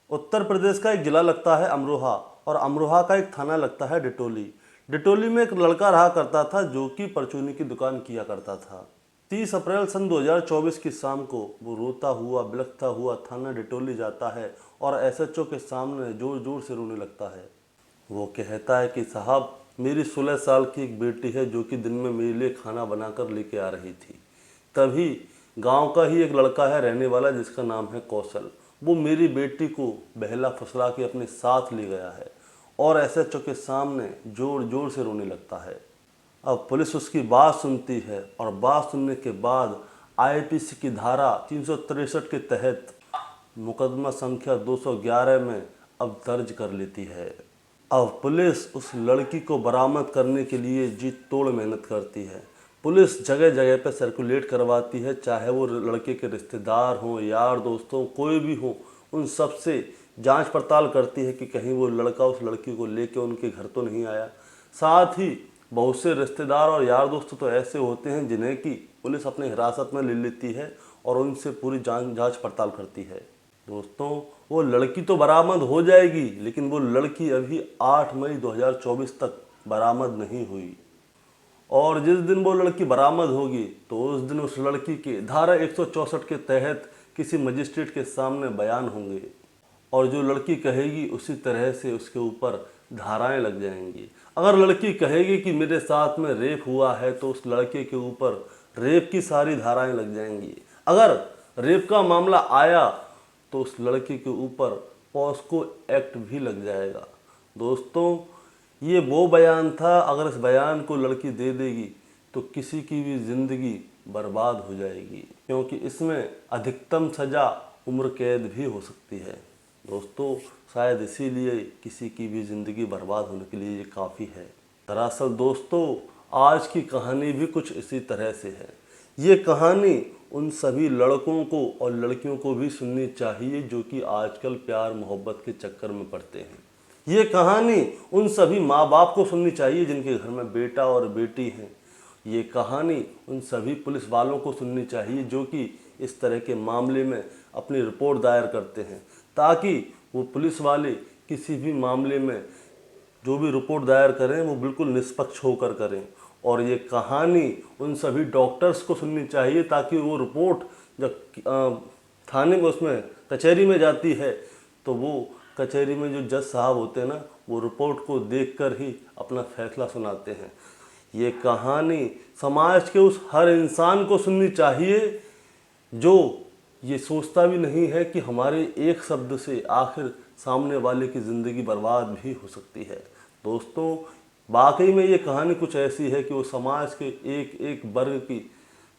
उत्तर प्रदेश का एक जिला लगता है अमरोहा और अमरोहा का एक थाना लगता है डिटोली। डिटोली में एक लड़का रहा करता था जो कि परचूनी की दुकान किया करता था। 30 अप्रैल सन 2024 की शाम को वो रोता हुआ बिलखता हुआ थाना डिटोली जाता है और एसएचओ के सामने जोर जोर से रोने लगता है। वो कहता है कि साहब, मेरी 16 साल की एक बेटी है जो कि दिन में मेरे लिए खाना बनाकर लेके आ रही थी। तभी गांव का ही एक लड़का है रहने वाला जिसका नाम है कौशल। वो मेरी बेटी को बहला फुसला के अपने साथ ले गया है और एसएचओ के सामने जोर जोर से रोने लगता है। अब पुलिस उसकी बात सुनती है और बात सुनने के बाद आईपीसी की धारा 363 के तहत मुकदमा संख्या 211 में अब दर्ज कर लेती है। अब पुलिस उस लड़की को बरामद करने के लिए जी तोड़ मेहनत करती है। पुलिस जगह जगह पर सर्कुलेट करवाती है, चाहे वो लड़के के रिश्तेदार हों, यार दोस्त हों, कोई भी हो, उन सब से जांच पड़ताल करती है कि कहीं वो लड़का उस लड़की को लेके उनके घर तो नहीं आया। साथ ही बहुत से रिश्तेदार और यार दोस्त तो ऐसे होते हैं जिन्हें कि पुलिस अपने हिरासत में ले लेती है और उनसे पूरी जांच पड़ताल करती है। दोस्तों, वो लड़की तो बरामद हो जाएगी, लेकिन वो लड़की अभी 8 मई 2024 तक बरामद नहीं हुई। और जिस दिन वो लड़की बरामद होगी तो उस दिन उस लड़की के धारा 164 के तहत किसी मजिस्ट्रेट के सामने बयान होंगे और जो लड़की कहेगी उसी तरह से उसके ऊपर धाराएं लग जाएंगी। अगर लड़की कहेगी कि मेरे साथ में रेप हुआ है तो उस लड़के के ऊपर रेप की सारी धाराएं लग जाएंगी। अगर रेप का मामला आया तो उस लड़की के ऊपर पॉस्को एक्ट भी लग जाएगा। दोस्तों, ये वो बयान था, अगर इस बयान को लड़की दे देगी तो किसी की भी ज़िंदगी बर्बाद हो जाएगी, क्योंकि इसमें अधिकतम सज़ा उम्र कैद भी हो सकती है। दोस्तों, शायद इसीलिए किसी की भी ज़िंदगी बर्बाद होने के लिए ये काफ़ी है। दरअसल दोस्तों, आज की कहानी भी कुछ इसी तरह से है। ये कहानी उन सभी लड़कों को और लड़कियों को भी सुननी चाहिए जो कि आजकल प्यार मोहब्बत के चक्कर में पड़ते हैं। ये कहानी उन सभी माँ बाप को सुननी चाहिए जिनके घर में बेटा और बेटी हैं। ये कहानी उन सभी पुलिस वालों को सुननी चाहिए जो कि इस तरह के मामले में अपनी रिपोर्ट दायर करते हैं, ताकि वो पुलिस वाले किसी भी मामले में जो भी रिपोर्ट दायर करें वो बिल्कुल निष्पक्ष होकर करें। और ये कहानी उन सभी डॉक्टर्स को सुननी चाहिए ताकि वो रिपोर्ट जब थाने में उसमें कचहरी में जाती है तो वो कचहरी में जो जज साहब होते हैं ना, वो रिपोर्ट को देखकर ही अपना फैसला सुनाते हैं। ये कहानी समाज के उस हर इंसान को सुननी चाहिए जो ये सोचता भी नहीं है कि हमारे एक शब्द से आखिर सामने वाले की ज़िंदगी बर्बाद भी हो सकती है। दोस्तों, वाकई में ये कहानी कुछ ऐसी है कि वो समाज के एक एक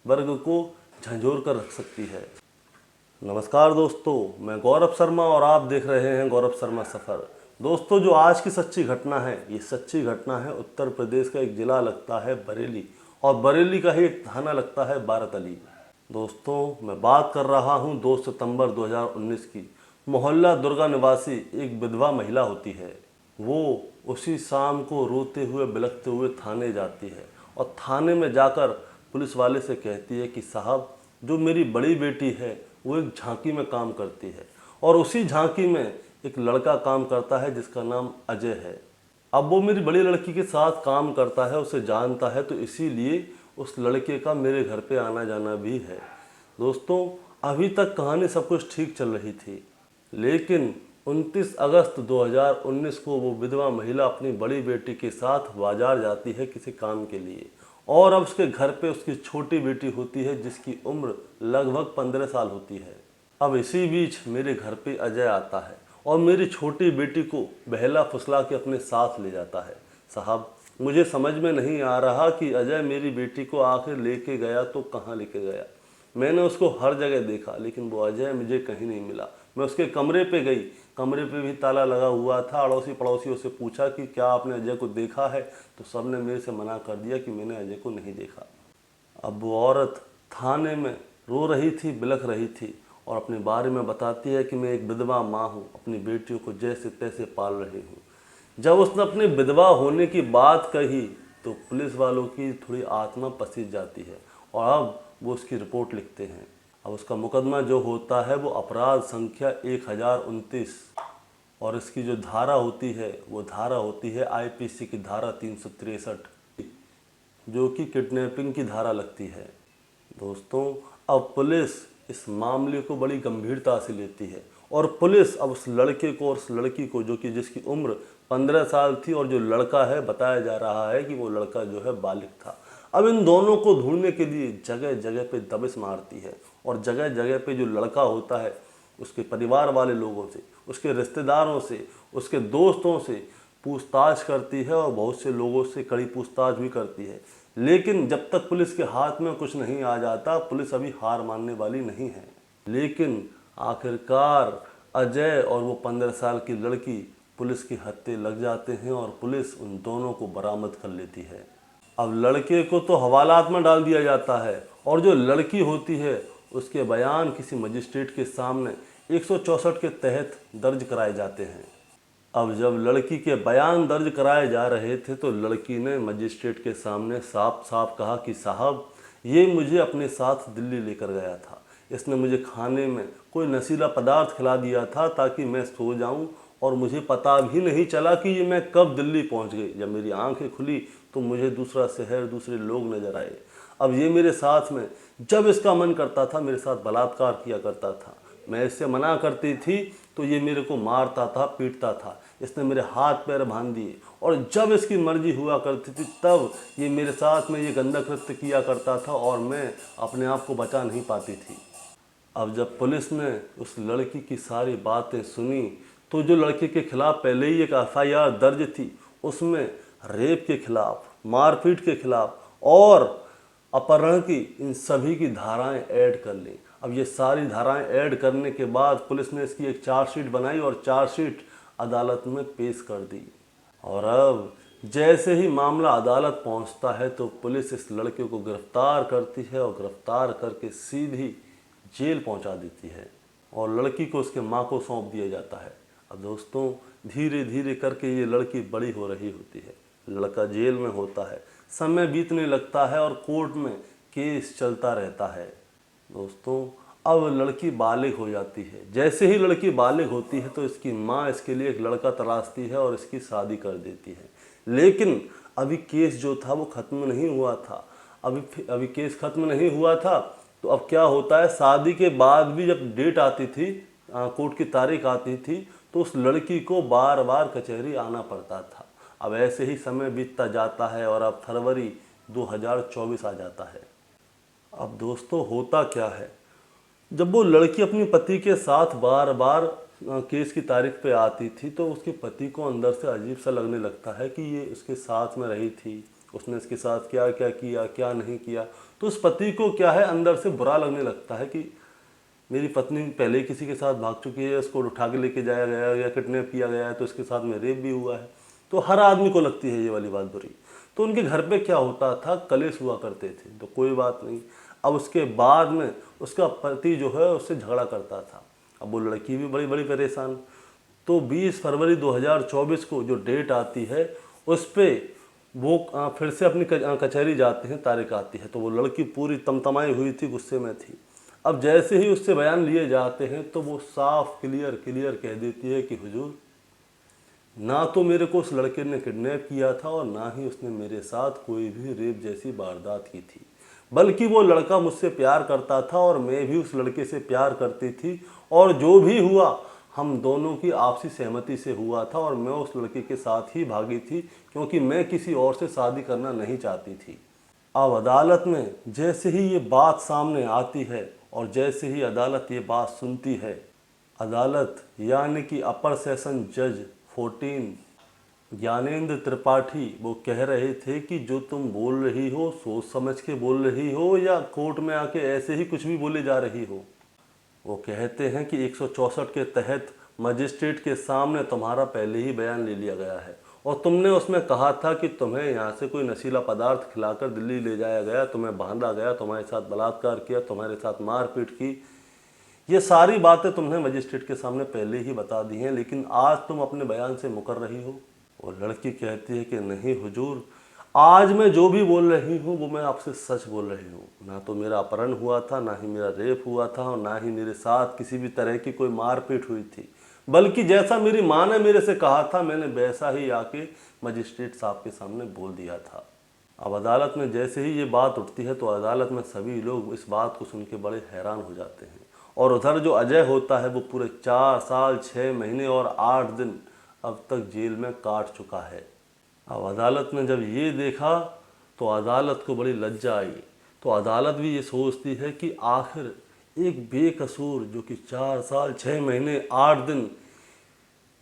वर्ग को झंझोर कर रख सकती है। नमस्कार दोस्तों, मैं गौरव शर्मा और आप देख रहे हैं गौरव शर्मा सफ़र। दोस्तों, जो आज की सच्ची घटना है, ये सच्ची घटना है उत्तर प्रदेश का एक ज़िला लगता है बरेली और बरेली का ही एक थाना लगता है बारातली। दोस्तों, मैं बात कर रहा हूँ 2 सितंबर 2019 की। मोहल्ला दुर्गा निवासी एक विधवा महिला होती है। वो उसी शाम को रोते हुए बिलखते हुए थाने जाती है और थाने में जाकर पुलिस वाले से कहती है कि साहब, जो मेरी बड़ी बेटी है वो एक झांकी में काम करती है और उसी झांकी में एक लड़का काम करता है जिसका नाम अजय है। अब वो मेरी बड़ी लड़की के साथ काम करता है, उसे जानता है, तो इसीलिए उस लड़के का मेरे घर पे आना जाना भी है। दोस्तों, अभी तक कहानी सब कुछ ठीक चल रही थी, लेकिन 29 अगस्त 2019 को वो विधवा महिला अपनी बड़ी बेटी के साथ बाजार जाती है किसी काम के लिए और अब उसके घर पे उसकी छोटी बेटी होती है जिसकी उम्र लगभग 15 साल होती है। अब इसी बीच मेरे घर पे अजय आता है और मेरी छोटी बेटी को बहला फुसला के अपने साथ ले जाता है। साहब, मुझे समझ में नहीं आ रहा कि अजय मेरी बेटी को आखिर लेके गया तो कहाँ लेके गया। मैंने उसको हर जगह देखा लेकिन वो अजय मुझे कहीं नहीं मिला। मैं उसके कमरे पे गई, कमरे पे भी ताला लगा हुआ था। अड़ोसी पड़ोसियों से पूछा कि क्या आपने अजय को देखा है, तो सबने मेरे से मना कर दिया कि मैंने अजय को नहीं देखा। अब वो औरत थाने में रो रही थी, बिलख रही थी और अपने बारे में बताती है कि मैं एक विधवा माँ हूँ, अपनी बेटियों को जैसे तैसे पाल रही हूँ। जब उसने अपने विधवा होने की बात कही तो पुलिस वालों की थोड़ी आत्मा पसीज जाती है और अब वो उसकी रिपोर्ट लिखते हैं। अब उसका मुकदमा जो होता है वो अपराध संख्या 1029 और इसकी जो धारा होती है वो धारा होती है आईपीसी की धारा 363, जो कि किडनैपिंग की धारा लगती है। दोस्तों, अब पुलिस इस मामले को बड़ी गंभीरता से लेती है और पुलिस अब उस लड़के को और उस लड़की को, जो कि जिसकी उम्र 15 साल थी और जो लड़का है बताया जा रहा है कि वो लड़का जो है बालिग था, अब इन दोनों को ढूंढने के लिए जगह जगह पे दबिश मारती है और जगह जगह पे जो लड़का होता है उसके परिवार वाले लोगों से, उसके रिश्तेदारों से, उसके दोस्तों से पूछताछ करती है और बहुत से लोगों से कड़ी पूछताछ भी करती है। लेकिन जब तक पुलिस के हाथ में कुछ नहीं आ जाता, पुलिस अभी हार मानने वाली नहीं है। लेकिन आखिरकार अजय और वो 15 साल की लड़की पुलिस के हत्थे लग जाते हैं और पुलिस उन दोनों को बरामद कर लेती है। अब लड़के को तो हवालात में डाल दिया जाता है और जो लड़की होती है उसके बयान किसी मजिस्ट्रेट के सामने 164 के तहत दर्ज कराए जाते हैं। अब जब लड़की के बयान दर्ज कराए जा रहे थे तो लड़की ने मजिस्ट्रेट के सामने साफ साफ कहा कि साहब, ये मुझे अपने साथ दिल्ली लेकर गया था, इसने मुझे खाने में कोई नशीला पदार्थ खिला दिया था ताकि मैं सो जाऊं और मुझे पता भी नहीं चला कि ये मैं कब दिल्ली पहुंच गई। जब मेरी आंखें खुली तो मुझे दूसरा शहर, दूसरे लोग नज़र आए। अब ये मेरे साथ में जब इसका मन करता था मेरे साथ बलात्कार किया करता था, मैं इससे मना करती थी तो ये मेरे को मारता था, पीटता था, इसने मेरे हाथ पैर बांध दिए और जब इसकी मर्जी हुआ करती थी तब ये मेरे साथ में ये गंदा कृत्य किया करता था और मैं अपने आप को बचा नहीं पाती थी। अब जब पुलिस ने उस लड़की की सारी बातें सुनी तो जो लड़के के खिलाफ पहले ही एक एफआईआर दर्ज थी उसमें रेप के खिलाफ, मारपीट के खिलाफ और अपहरण की, इन सभी की धाराएं ऐड कर ली। अब ये सारी धाराएं ऐड करने के बाद पुलिस ने इसकी एक चार्जशीट बनाई और चार्जशीट अदालत में पेश कर दी। और अब जैसे ही मामला अदालत पहुंचता है तो पुलिस इस लड़के को गिरफ्तार करती है और गिरफ्तार करके सीधी जेल पहुंचा देती है और लड़की को उसके माँ को सौंप दिया जाता है। अब दोस्तों, धीरे धीरे करके ये लड़की बड़ी हो रही होती है, लड़का जेल में होता है, समय बीतने लगता है और कोर्ट में केस चलता रहता है। दोस्तों, अब लड़की बालिग हो जाती है। जैसे ही लड़की बालिग होती है तो इसकी माँ इसके लिए एक लड़का तलाशती है और इसकी शादी कर देती है। लेकिन अभी केस जो था वो ख़त्म नहीं हुआ था। अभी केस ख़त्म नहीं हुआ था तो अब क्या होता है, शादी के बाद भी जब डेट आती थी, कोर्ट की तारीख आती थी, तो उस लड़की को बार बार कचहरी आना पड़ता था। अब ऐसे ही समय बीतता जाता है और अब फरवरी 2024 आ जाता है। अब दोस्तों, होता क्या है, जब वो लड़की अपने पति के साथ बार बार केस की तारीख पे आती थी तो उसके पति को अंदर से अजीब सा लगने लगता है कि ये उसके साथ में रही थी, उसने इसके साथ क्या क्या किया, क्या नहीं किया। तो उस पति को क्या है, अंदर से बुरा लगने लगता है कि मेरी पत्नी पहले किसी के साथ भाग चुकी है, उसको उठा के लेके जाया गया या किडनैप किया गया है, तो इसके साथ में रेप भी हुआ है। तो हर आदमी को लगती है ये वाली बात बुरी। तो उनके घर पे क्या होता था, कलेश हुआ करते थे, तो कोई बात नहीं। अब उसके बाद में उसका पति जो है उससे झगड़ा करता था। अब वो लड़की भी बड़ी बड़ी परेशान। तो 20 फरवरी 2024 को जो डेट आती है उस पर वो फिर से अपनी कचहरी जाते हैं, तारीख आती है। तो वो लड़की पूरी तमतमाई हुई थी, गुस्से में थी। अब जैसे ही उससे बयान लिए जाते हैं तो वो साफ क्लियर कह देती है कि हुजूर, ना तो मेरे को उस लड़के ने किडनैप किया था और ना ही उसने मेरे साथ कोई भी रेप जैसी वारदात की थी, बल्कि वो लड़का मुझसे प्यार करता था और मैं भी उस लड़के से प्यार करती थी और जो भी हुआ हम दोनों की आपसी सहमति से हुआ था और मैं उस लड़के के साथ ही भागी थी क्योंकि मैं किसी और से शादी करना नहीं चाहती थी। अब अदालत में जैसे ही ये बात सामने आती है और जैसे ही अदालत ये बात सुनती है, अदालत यानी कि अपर सेशन जज 14 ज्ञानेंद्र त्रिपाठी वो कह रहे थे कि जो तुम बोल रही हो सोच समझ के बोल रही हो या कोर्ट में आके ऐसे ही कुछ भी बोले जा रही हो। वो कहते हैं कि 164 के तहत मजिस्ट्रेट के सामने तुम्हारा पहले ही बयान ले लिया गया है और तुमने उसमें कहा था कि तुम्हें यहाँ से कोई नशीला पदार्थ खिलाकर दिल्ली ले जाया गया, तुम्हें बांधा गया, तुम्हारे साथ बलात्कार किया, तुम्हारे साथ मारपीट की। ये सारी बातें तुमने मजिस्ट्रेट के सामने पहले ही बता दी हैं, लेकिन आज तुम अपने बयान से मुकर रही हो। और लड़की कहती है कि नहीं हुजूर, आज मैं जो भी बोल रही हूँ वो मैं आपसे सच बोल रही हूँ। ना तो मेरा अपहरण हुआ था, ना ही मेरा रेप हुआ था और ना ही मेरे साथ किसी भी तरह की कोई मारपीट हुई थी। बल्कि जैसा मेरी माँ ने मेरे से कहा था मैंने वैसा ही आके मजिस्ट्रेट साहब के सामने बोल दिया था। अब अदालत में जैसे ही ये बात उठती है तो अदालत में सभी लोग इस बात को सुन के बड़े हैरान हो जाते हैं। और उधर जो अजय होता है वो पूरे 4 साल 6 महीने और 8 दिन अब तक जेल में काट चुका है। अब अदालत ने जब ये देखा तो अदालत को बड़ी लज्जा आई। तो अदालत भी ये सोचती है कि आखिर एक बेकसूर जो कि 4 साल 6 महीने 8 दिन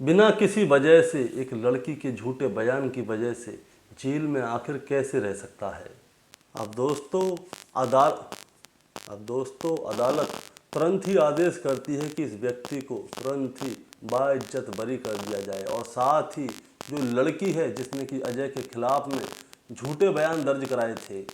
बिना किसी वजह से एक लड़की के झूठे बयान की वजह से जेल में आखिर कैसे रह सकता है। अब दोस्तों अदालत तुरंत ही आदेश करती है कि इस व्यक्ति को तुरंत ही बाइज्जत बरी कर दिया जाए। और साथ ही जो लड़की है जिसने कि अजय के खिलाफ में झूठे बयान दर्ज कराए थे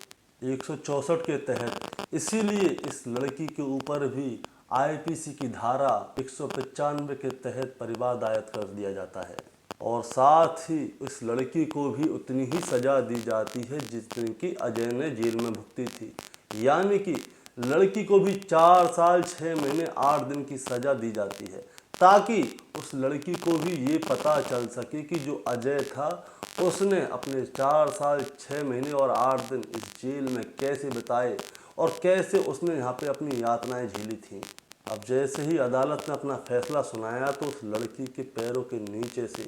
164 के तहत, इसीलिए इस लड़की के ऊपर भी आईपीसी की धारा 195 के तहत परिवाद आयत कर दिया जाता है। और साथ ही इस लड़की को भी उतनी ही सज़ा दी जाती है जितनी कि अजय ने जेल में भुगती थी। यानी कि लड़की को भी 4 साल 6 महीने 8 दिन की सज़ा दी जाती है, ताकि उस लड़की को भी ये पता चल सके कि जो अजय था उसने अपने 4 साल 6 महीने और 8 दिन इस जेल में कैसे बिताए और कैसे उसने यहाँ पे अपनी यातनाएं झेली थी। अब जैसे ही अदालत ने अपना फैसला सुनाया तो उस लड़की के पैरों के नीचे से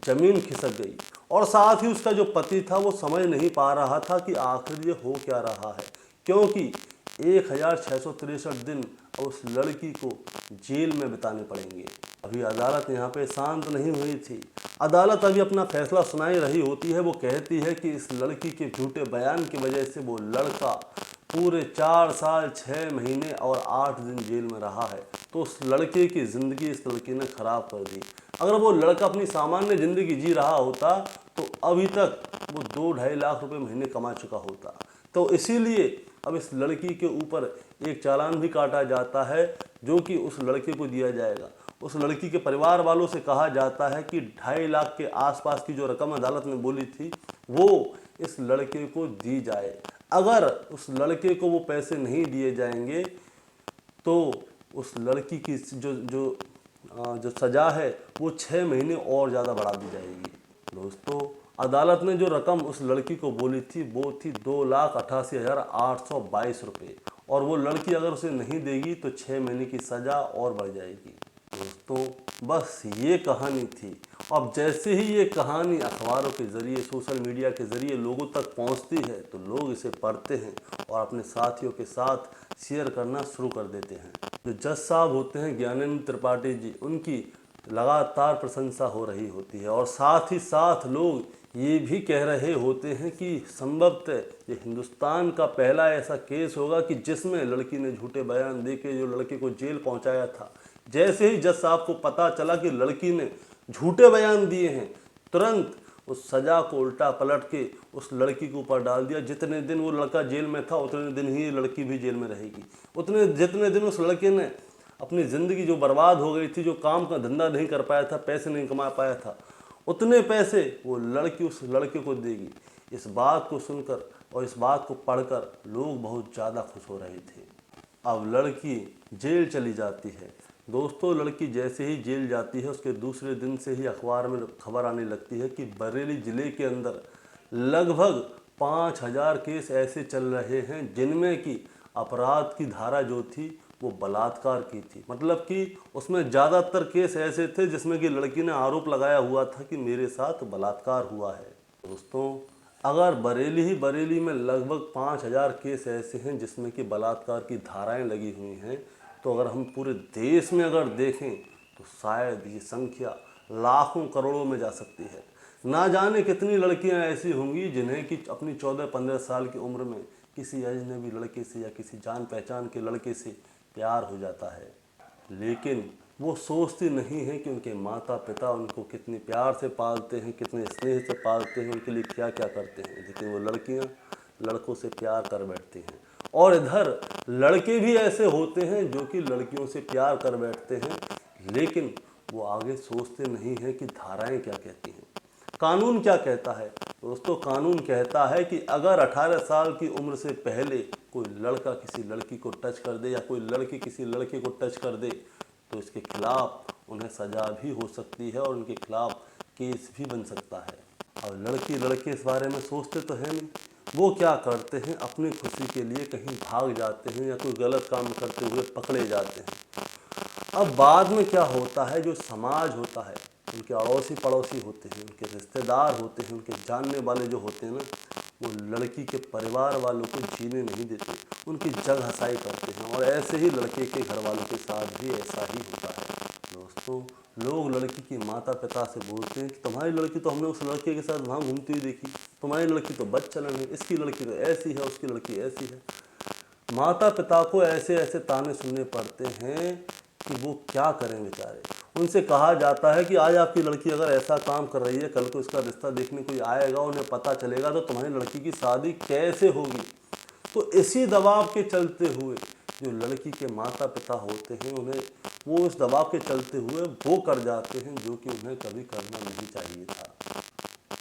ज़मीन खिसक गई। और साथ ही उसका जो पति था वो समझ नहीं पा रहा था कि आखिर ये हो क्या रहा है, क्योंकि 1663 दिन उस लड़की को जेल में बिताने पड़ेंगे। अभी अदालत यहाँ पे शांत नहीं हुई थी। अदालत अभी अपना फैसला सुनाई रही होती है। वो कहती है कि इस लड़की के झूठे बयान की वजह से वो लड़का पूरे 4 साल 6 महीने और 8 दिन जेल में रहा है। तो उस लड़के की ज़िंदगी इस लड़की ने ख़राब कर दी। अगर वो लड़का अपनी सामान्य ज़िंदगी जी रहा होता तो अभी तक वो 2-2.5 लाख रुपए महीने कमा चुका होता। तो इसीलिए अब इस लड़की के ऊपर एक चालान भी काटा जाता है जो कि उस लड़के को दिया जाएगा। उस लड़की के परिवार वालों से कहा जाता है कि 2.5 लाख के आसपास की जो रकम अदालत ने बोली थी वो इस लड़के को दी जाए। अगर उस लड़के को वो पैसे नहीं दिए जाएंगे तो उस लड़की की जो सज़ा है वो 6 महीने और ज़्यादा बढ़ा दी जाएगी। दोस्तों अदालत ने जो रकम उस लड़की को बोली थी वो थी 2,88,822 रुपये। और वो लड़की अगर उसे नहीं देगी तो 6 महीने की सज़ा और बढ़ जाएगी। दोस्तों बस ये कहानी थी। अब जैसे ही ये कहानी अखबारों के ज़रिए सोशल मीडिया के ज़रिए लोगों तक पहुंचती है तो लोग इसे पढ़ते हैं और अपने साथियों के साथ शेयर करना शुरू कर देते हैं। जो जज साहब होते हैं ज्ञानेंद्र त्रिपाठी जी, उनकी लगातार प्रशंसा हो रही होती है। और साथ ही साथ लोग ये भी कह रहे होते हैं कि संभवतः ये हिंदुस्तान का पहला ऐसा केस होगा कि जिसमें लड़की ने झूठे बयान देके जो लड़के को जेल पहुंचाया था। जैसे ही जज साहब को पता चला कि लड़की ने झूठे बयान दिए हैं, तुरंत उस सज़ा को उल्टा पलट के उस लड़की के ऊपर डाल दिया। जितने दिन वो लड़का जेल में था उतने दिन ही ये लड़की भी जेल में रहेगी। जितने दिन उस लड़के ने अपनी ज़िंदगी जो बर्बाद हो गई थी, जो काम का धंधा नहीं कर पाया था, पैसे नहीं कमा पाया था, उतने पैसे वो लड़की उस लड़के को देगी। इस बात को सुनकर और इस बात को पढ़कर लोग बहुत ज़्यादा खुश हो रहे थे। अब लड़की जेल चली जाती है। दोस्तों लड़की जैसे ही जेल जाती है उसके दूसरे दिन से ही अखबार में खबर आने लगती है कि बरेली ज़िले के अंदर लगभग 5,000 केस ऐसे चल रहे हैं जिनमें कि अपराध की धारा जो थी वो बलात्कार की थी। मतलब कि उसमें ज़्यादातर केस ऐसे थे जिसमें कि लड़की ने आरोप लगाया हुआ था कि मेरे साथ बलात्कार हुआ है। दोस्तों अगर बरेली में लगभग 5,000 केस ऐसे हैं जिसमें कि बलात्कार की धाराएं लगी हुई हैं, तो अगर हम पूरे देश में अगर देखें तो शायद ये संख्या लाखों करोड़ों में जा सकती है। ना जाने कितनी लड़कियां ऐसी होंगी जिन्हें कि अपनी 14-15 साल की उम्र में किसी अजनबी लड़के से या किसी जान पहचान के लड़के से प्यार हो जाता है, लेकिन वो सोचती नहीं है कि उनके माता पिता उनको कितने प्यार से पालते हैं, कितने स्नेह से पालते हैं, उनके लिए क्या क्या करते हैं। लेकिन वो लड़कियां लड़कों से प्यार कर बैठती हैं। और इधर लड़के भी ऐसे होते हैं जो कि लड़कियों से प्यार कर बैठते हैं, लेकिन वो आगे सोचते नहीं हैं कि धाराएं क्या कहती हैं, कानून क्या कहता है। दोस्तों कानून कहता है कि अगर 18 साल की उम्र से पहले कोई लड़का किसी लड़की को टच कर दे या कोई लड़की किसी लड़के को टच कर दे तो इसके खिलाफ उन्हें सज़ा भी हो सकती है और उनके खिलाफ केस भी बन सकता है। और लड़की लड़के इस बारे में सोचते तो हैं नहीं, वो क्या करते हैं, अपनी खुशी के लिए कहीं भाग जाते हैं या कोई गलत काम करते हुए पकड़े जाते हैं। अब बाद में क्या होता है, जो समाज होता है, उनके अड़ोसी पड़ोसी होते हैं, उनके रिश्तेदार होते हैं, उनके जानने वाले जो होते हैं ना, वो लड़की के परिवार वालों को जीने नहीं देते, उनकी जग हंसाई करते हैं। और ऐसे ही लड़के के घर वालों के साथ भी ऐसा ही होता है। दोस्तों, लोग लड़की के माता पिता से बोलते हैं कि तुम्हारी लड़की तो हमने उस लड़के के साथ वहाँ घूमती हुई देखी, तुम्हारी लड़की तो बदचलन है, इसकी लड़की तो ऐसी है, उसकी लड़की ऐसी है। माता पिता को ऐसे ऐसे ताने सुनने पड़ते हैं कि वो क्या करें बेचारे। उनसे कहा जाता है कि आज आपकी लड़की अगर ऐसा काम कर रही है, कल को इसका रिश्ता देखने कोई आएगा, उन्हें पता चलेगा तो तुम्हारी लड़की की शादी कैसे होगी। तो इसी दबाव के चलते हुए जो लड़की के माता पिता होते हैं, उन्हें वो इस दबाव के चलते हुए वो कर जाते हैं जो कि उन्हें कभी करना नहीं चाहिए था।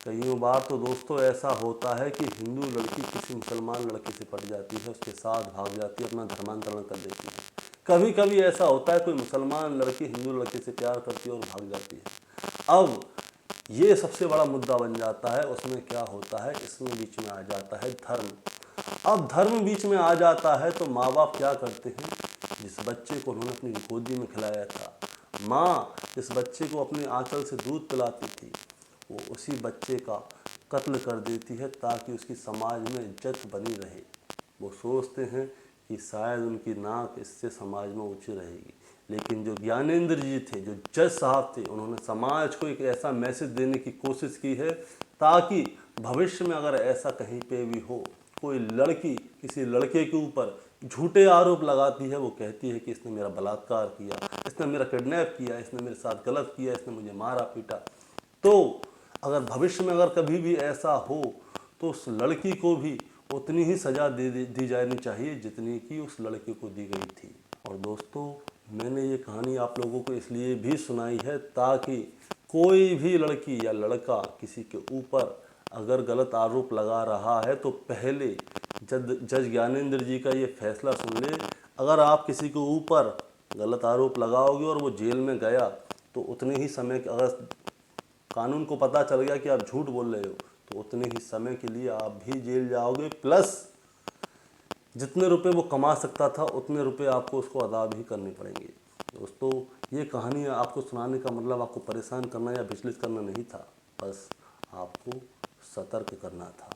कईयों बार तो दोस्तों ऐसा होता है कि हिंदू लड़की किसी मुसलमान लड़के से पट जाती है, उसके साथ भाग जाती है, अपना धर्मांतरण कर देती है। कभी कभी ऐसा होता है कोई मुसलमान लड़की हिंदू लड़के से प्यार करती है और भाग जाती है। अब ये सबसे बड़ा मुद्दा बन जाता है। उसमें क्या होता है, इसमें बीच में आ जाता है धर्म। अब धर्म बीच में आ जाता है तो माँ बाप क्या करते हैं, जिस बच्चे को उन्होंने अपनी गोदी में खिलाया था, माँ जिस बच्चे को अपने आंचल से दूध पिलाती थी, वो उसी बच्चे का कत्ल कर देती है ताकि उसकी समाज में इज्जत बनी रहे। वो सोचते हैं कि शायद उनकी नाक इससे समाज में ऊंची रहेगी। लेकिन जो ज्ञानेंद्र जी थे, जो जज साहब थे, उन्होंने समाज को एक ऐसा मैसेज देने की कोशिश की है ताकि भविष्य में अगर ऐसा कहीं पे भी हो, कोई लड़की किसी लड़के के ऊपर झूठे आरोप लगाती है, वो कहती है कि इसने मेरा बलात्कार किया, इसने मेरा किडनैप किया, इसने मेरे साथ गलत किया, इसने मुझे मारा पीटा, तो अगर भविष्य में अगर कभी भी ऐसा हो तो उस लड़की को भी उतनी ही सज़ा दी जानी चाहिए जितनी कि उस लड़के को दी गई थी। और दोस्तों, मैंने ये कहानी आप लोगों को इसलिए भी सुनाई है ताकि कोई भी लड़की या लड़का किसी के ऊपर अगर गलत आरोप लगा रहा है तो पहले जज ज्ञानेंद्र जी का ये फैसला सुन ले। अगर आप किसी के ऊपर गलत आरोप लगाओगे और वो जेल में गया तो उतने ही समय, अगर कानून को पता चल गया कि आप झूठ बोल रहे हो, तो उतने ही समय के लिए आप भी जेल जाओगे, प्लस जितने रुपए वो कमा सकता था उतने रुपए आपको उसको अदा भी करने पड़ेंगे। दोस्तों, ये कहानी आपको सुनाने का मतलब आपको परेशान करना या विचलित करना नहीं था, बस आपको सतर्क करना था।